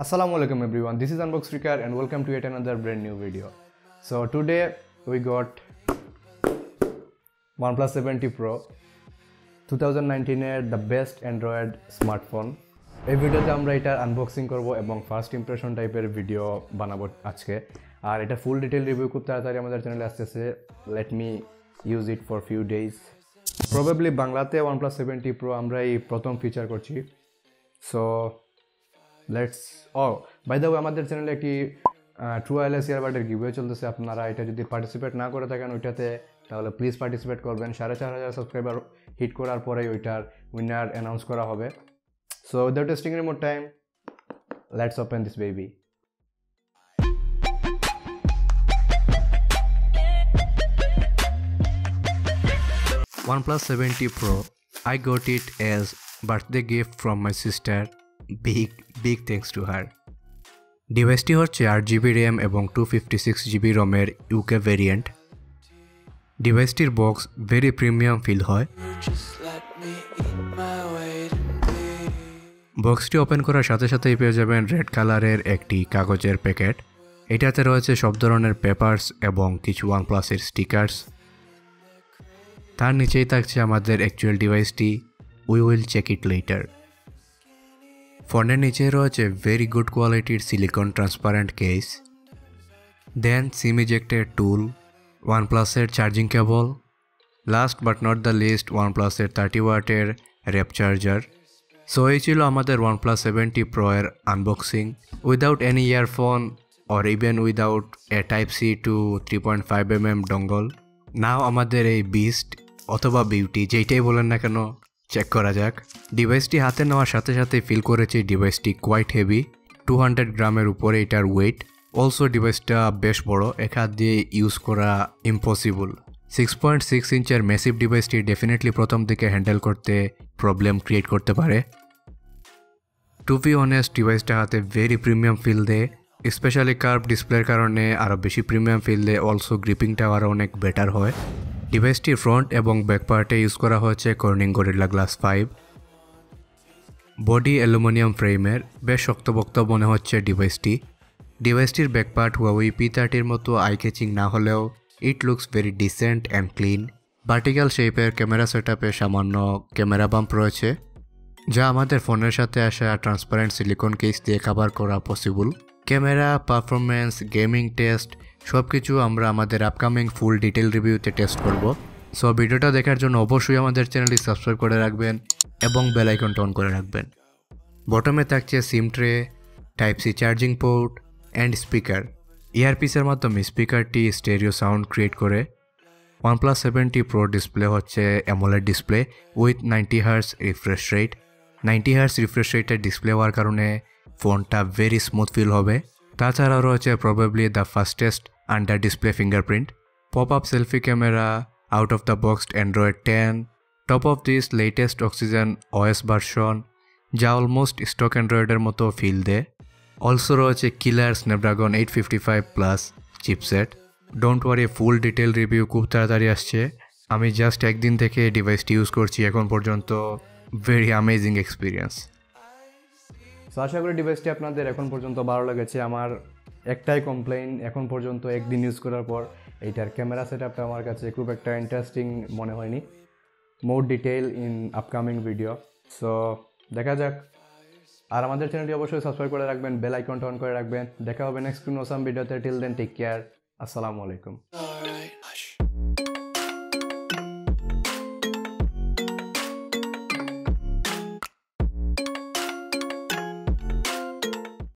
Assalamualaikum everyone, this is Unbox Freaker and welcome to yet another brand new video. So today we got OnePlus 70 Pro 2019 এর the best Android smartphone. এই ভিডিওতে আমরা এটার unboxing করব এবং first impression টাইপের video বানাবো আজকে। আর এটা ফুল ডিটেইল রিভিউ খুব তাড়াতাড়ি আমাদের চ্যানেলে আসতেছে। Let me use it for few days. Probably বাংলাতে OnePlus 70 Pro আমরা এই প্রথম ফিচার করছি। So let's by the way আমাদের চ্যানেলে একটি ট্রু ওয়্যারলেস ইয়ারবাডের গিভওয়ে চলতেছে। আপনারা এটা যদি পার্টিসিপেট না করে থাকেন ওইটাতে, তাহলে প্লিজ পার্টিসিপেট করবেন। 4,500 সাবস্ক্রাইবার হিট করার পরেই ওইটার উইনার অ্যানাউন্স করা হবে। So without wasting any more time, let's open this baby. OnePlus 70 Pro, I got it as birthday gift from my sister. Big thanks to her. ডিভাইসটি হচ্ছে 8GB RAM এবং 256GB ROM এর UK variant. ডিভাইসটির box very premium feel হয়। বক্সটি open করার সাথে সাথেই পেয়ে যাবেন রেড কালারের একটি কাগজের প্যাকেট। এটাতে রয়েছে সব ধরনের পেপারস এবং কিছু OnePlus-এর স্টিকার্স। তার নিচেই থাকছে আমাদের অ্যাকচুয়াল ডিভাইসটি। We will check it later. ফোনের নিচে রয়েছে ভেরি গুড কোয়ালিটির silicon transparent case, then SIM ইজেক্টের টুল, OnePlus-এর charging cable, last but not the least OnePlus-এর 30 ওয়াটের র্যাপ চার্জার। সো এই ছিল আমাদের OnePlus 70 Pro এর unboxing without any earphone or even without a type C to 3.5mm dongle. Now আমাদের এই বিস্ট অথবা বিউটি যেইটাই বলেন না কেন চেক করা যাক। ডিভাইসটি হাতে নেওয়ার সাথে সাথে ফিল করেছি ডিভাইসটি কোয়াইট হেভি, 200 গ্রামের উপরে এটার ওয়েট। অলসো ডিভাইসটা বেশ বড়, এক হাত দিয়ে ইউজ করা ইম্পসিবল। 6.6 ইঞ্চের ম্যাসিভ ডিভাইসটি ডেফিনেটলি প্রথম দিকে হ্যান্ডেল করতে প্রবলেম ক্রিয়েট করতে পারে। টু বি অনেস্ট ডিভাইসটা হাতে ভেরি প্রিমিয়াম ফিল দেয়, স্পেশালি কার্ভ ডিসপ্লের কারণে আরও বেশি প্রিমিয়াম ফিল দেয়। অলসো গ্রিপিংটাও আরও অনেক বেটার হয়। ডিভাইসটির ফ্রন্ট এবং ব্যাক পার্টে ইউজ করা হয়েছে Corning gorilla glass 5। Body aluminium ফ্রেমের, বেশ শক্তপোক্ত মনে হচ্ছে ডিভাইসটি। ডিভাইসটির ব্যাক পার্ট Huawei P30-র মতো আই ক্যাচিং না হলেও it looks very dissent and clean. Vertical শেপের ক্যামেরা সেটআপে সামান্য ক্যামেরা বাম্প রয়েছে, যা আমাদের ফোনের সাথে আসা ট্রান্সপারেন্ট সিলিকন কেস দিয়ে কভার করা possible. Camera, performance, gaming test সব কিছু আমরা আমাদের আপকামিং ফুল ডিটেল রিভিউতে টেস্ট করব। সো ভিডিওটা দেখার জন্য অবশ্যই আমাদের চ্যানেলটি সাবস্ক্রাইব করে রাখবেন এবং বেল আইকনটা অন করে রাখবেন। বটমে থাকছে SIM tray, type C charging port and speaker. ইয়ারপিসের মাধ্যমে স্পিকারটি স্টেরিও সাউন্ড ক্রিয়েট করে। OnePlus 70 Pro ডিসপ্লে হচ্ছে AMOLED display with 90Hz refresh rate. 90Hz refresh রেটের ডিসপ্লে হওয়ার কারণে ফোনটা ভেরি স্মুথ ফিল হবে। তাছাড়াও রয়েছে probably the fastest under display fingerprint, pop up selfie camera, out of the box Android 10, top of this latest oxygen OS version, যা almost stock অ্যান্ড্রয়েডের মতো feel দেয়। অলসো রয়েছে কিলার Snapdragon 855+ chipset. Don't worry, full detail review খুব তাড়াতাড়ি আসছে। আমি just একদিন থেকে ডিভাইসটি ইউজ করছি, এখন পর্যন্ত ভেরি অ্যামেজিং এক্সপিরিয়েন্স। সো আশা করি ডিভাইসটি আপনাদের এখন পর্যন্ত ভালো লেগেছে। আমার একটাই কমপ্লেইন, এখন পর্যন্ত একদিন ইউজ করার পর এইটার ক্যামেরা সেটআপটা আমার কাছে খুব একটা ইন্টারেস্টিং মনে হয়নি। More detail in upcoming video. So দেখা যাক। আর আমাদের চ্যানেলটি অবশ্যই সাবস্ক্রাইব করে রাখবেন, বেল আইকনটা অন করে রাখবেন। দেখা হবে নেক্সট কোনো অসাম ভিডিওতে। টিল দেন টেক কেয়ার, আসসালামু আলাইকুম।